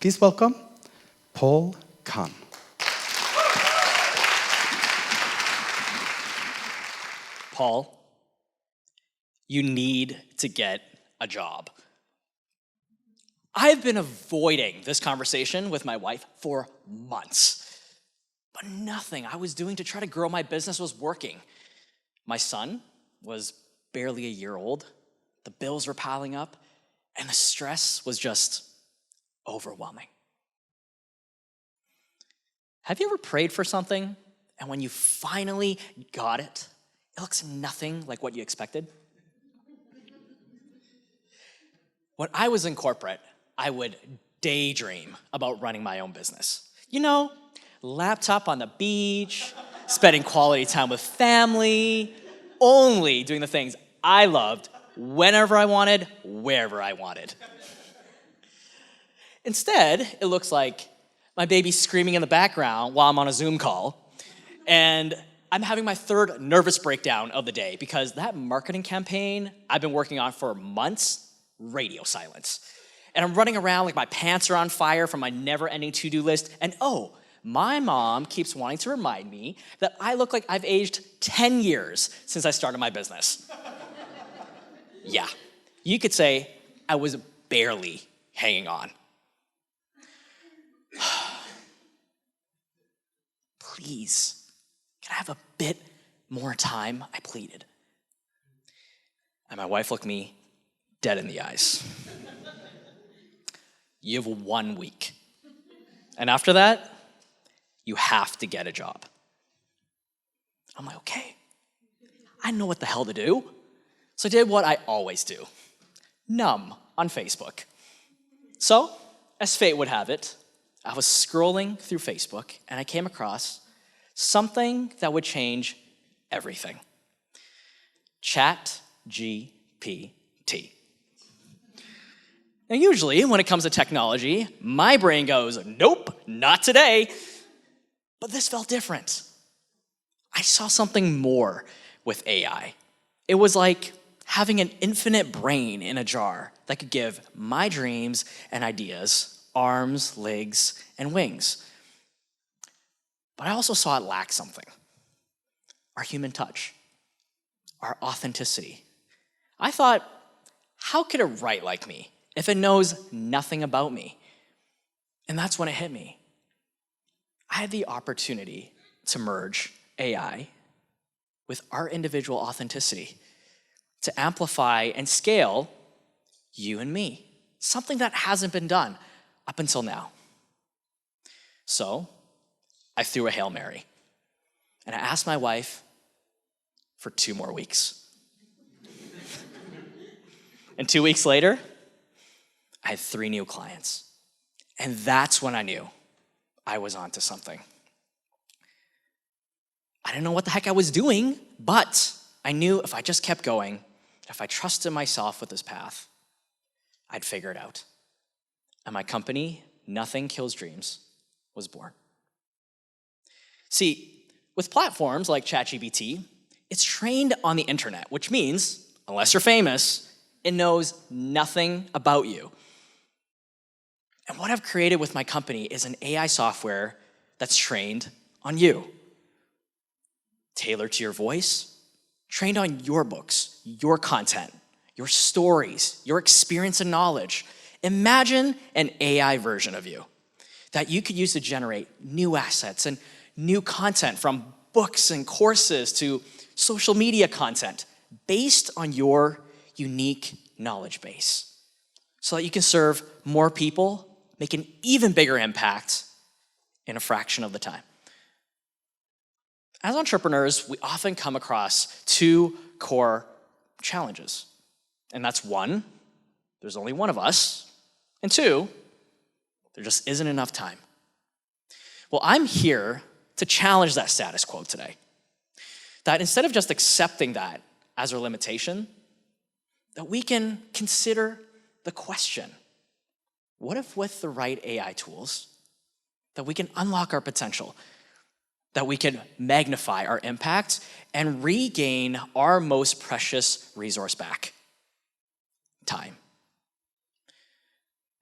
Please welcome Paul Kahn. Paul, you need to get a job. I've been avoiding this conversation with my wife for months, but nothing I was doing to try to grow my business was working. My son was barely a year old, the bills were piling up, and the stress was just overwhelming. Have you ever prayed for something, and when you finally got it, it looks nothing like what you expected? When I was in corporate, I would daydream about running my own business. You know, laptop on the beach, spending quality time with family, only doing the things I loved whenever I wanted, wherever I wanted. Instead, it looks like my baby's screaming in the background while I'm on a Zoom call, and I'm having my third nervous breakdown of the day because that marketing campaign I've been working on for months, radio silence. And I'm running around like my pants are on fire from my never-ending to-do list, and oh, my mom keeps wanting to remind me that I look like I've aged 10 years since I started my business. Yeah, you could say I was barely hanging on. Please, can I have a bit more time? I pleaded. And my wife looked me dead in the eyes. You have 1 week. And after that, you have to get a job. I'm like, okay, I know what the hell to do. So I did what I always do, numb on Facebook. So, as fate would have it, I was scrolling through Facebook and I came across something that would change everything. ChatGPT. Now, usually when it comes to technology, my brain goes, nope, not today. But this felt different. I saw something more with AI. It was like having an infinite brain in a jar that could give my dreams and ideas arms, legs, and wings. But I also saw it lack something. Our human touch, our authenticity. I thought, how could it write like me if it knows nothing about me? And that's when it hit me. I had the opportunity to merge AI with our individual authenticity, to amplify and scale you and me, something that hasn't been done up until now. So I threw a Hail Mary, and I asked my wife for 2 more weeks. And 2 weeks later, I had 3 new clients. And that's when I knew I was onto something. I didn't know what the heck I was doing, but I knew if I just kept going, if I trusted myself with this path, I'd figure it out. And my company, Nothing Kills Dreams, was born. See, with platforms like ChatGPT, it's trained on the internet, which means, unless you're famous, it knows nothing about you. And what I've created with my company is an AI software that's trained on you. Tailored to your voice, trained on your books, your content, your stories, your experience and knowledge. Imagine an AI version of you that you could use to generate new assets and new content, from books and courses to social media content based on your unique knowledge base, so that you can serve more people, make an even bigger impact in a fraction of the time. As entrepreneurs, we often come across 2 core challenges. And that's 1, there's only one of us, and 2, there just isn't enough time. Well, I'm here to challenge that status quo today. That instead of just accepting that as our limitation, that we can consider the question, what if with the right AI tools, that we can unlock our potential, that we can magnify our impact and regain our most precious resource back, time.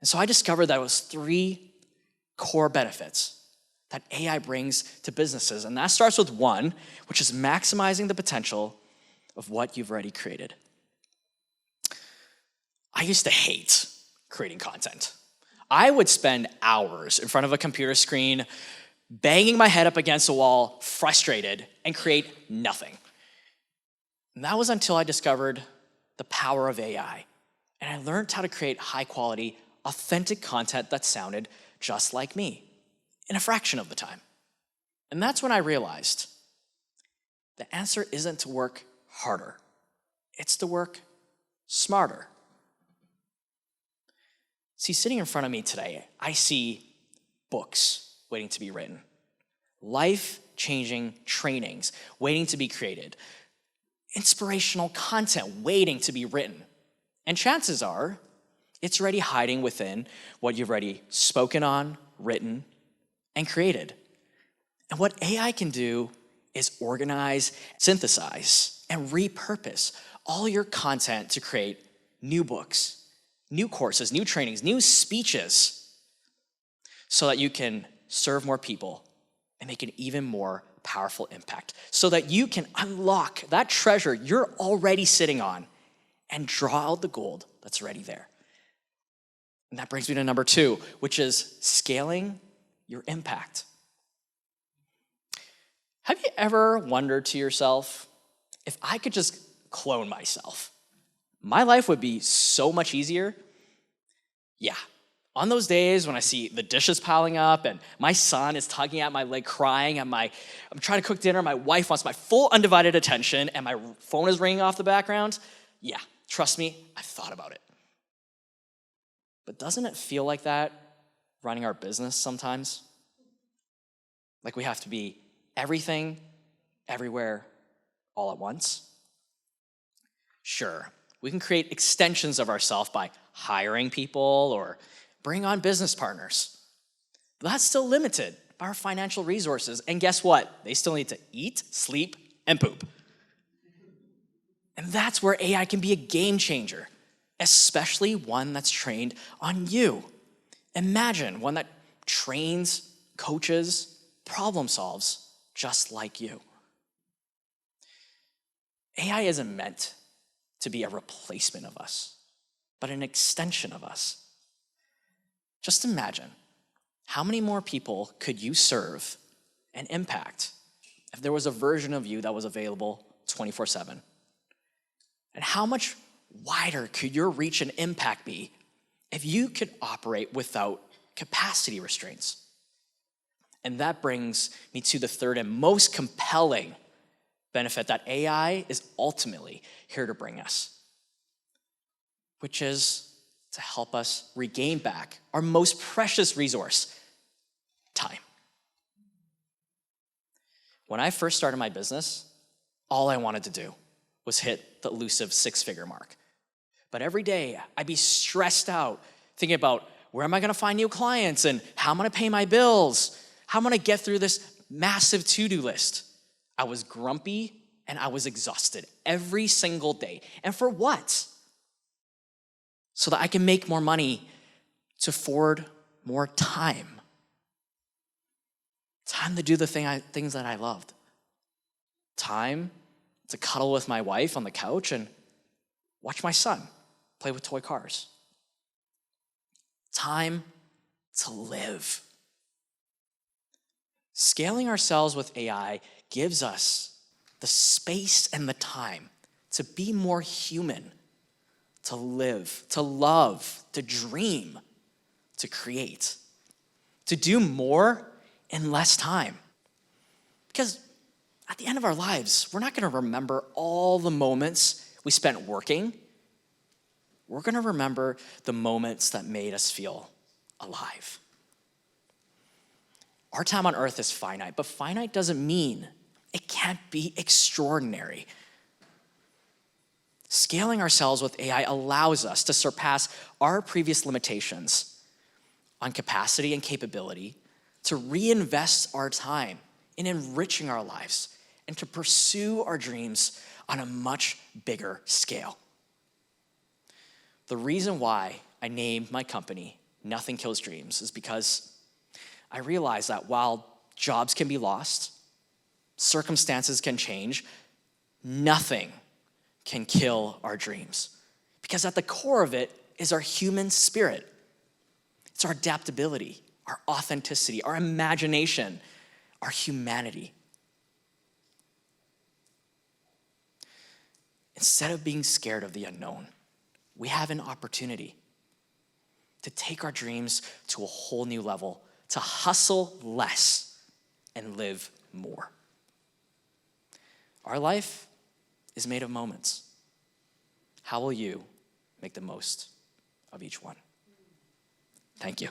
And so I discovered that it was 3 core benefits that AI brings to businesses. And that starts with one, which is maximizing the potential of what you've already created. I used to hate creating content. I would spend hours in front of a computer screen, banging my head up against a wall, frustrated, and create nothing. And that was until I discovered the power of AI. And I learned how to create high quality, authentic content that sounded just like me in a fraction of the time. And that's when I realized the answer isn't to work harder, it's to work smarter. See, sitting in front of me today, I see books waiting to be written, life-changing trainings waiting to be created, inspirational content waiting to be written. And chances are, it's already hiding within what you've already spoken on, written, and created. And what AI can do is organize, synthesize, and repurpose all your content to create new books, new courses, new trainings, new speeches, so that you can serve more people and make an even more powerful impact, so that you can unlock that treasure you're already sitting on and draw out the gold that's already there. And that brings me to number 2, which is scaling your impact. Have you ever wondered to yourself, if I could just clone myself, my life would be so much easier? Yeah. On those days when I see the dishes piling up and my son is tugging at my leg crying and I'm trying to cook dinner, my wife wants my full undivided attention and my phone is ringing off the background, yeah, trust me, I've thought about it. But doesn't it feel like that running our business sometimes? Like we have to be everything, everywhere, all at once? Sure, we can create extensions of ourselves by hiring people or bring on business partners. But that's still limited by our financial resources. And guess what? They still need to eat, sleep, and poop. And that's where AI can be a game changer, especially one that's trained on you. Imagine one that trains, coaches, problem solves just like you. AI isn't meant to be a replacement of us, but an extension of us. Just imagine how many more people could you serve and impact if there was a version of you that was available 24/7? And how much wider could your reach and impact be if you could operate without capacity restraints? And that brings me to the third and most compelling benefit that AI is ultimately here to bring us, which is to help us regain back our most precious resource, time. When I first started my business, all I wanted to do was hit the elusive 6-figure mark. But every day, I'd be stressed out, thinking about where am I gonna find new clients and how am I gonna pay my bills? How am I gonna get through this massive to-do list? I was grumpy and I was exhausted every single day. And for what? So that I can make more money to afford more time. Time to do the things that I loved. Time to cuddle with my wife on the couch and watch my son play with toy cars. Time to live. Scaling ourselves with AI gives us the space and the time to be more human, to live, to love, to dream, to create, to do more in less time. Because at the end of our lives, we're not gonna remember all the moments we spent working. We're gonna remember the moments that made us feel alive. Our time on earth is finite, but finite doesn't mean it can't be extraordinary. Scaling ourselves with AI allows us to surpass our previous limitations on capacity and capability, to reinvest our time in enriching our lives, and to pursue our dreams on a much bigger scale. The reason why I named my company Nothing Kills Dreams is because I realized that while jobs can be lost, circumstances can change, nothing can kill our dreams. Because at the core of it is our human spirit. It's our adaptability, our authenticity, our imagination, our humanity. Instead of being scared of the unknown, we have an opportunity to take our dreams to a whole new level, to hustle less and live more. Our life is made of moments. How will you make the most of each one? Thank you.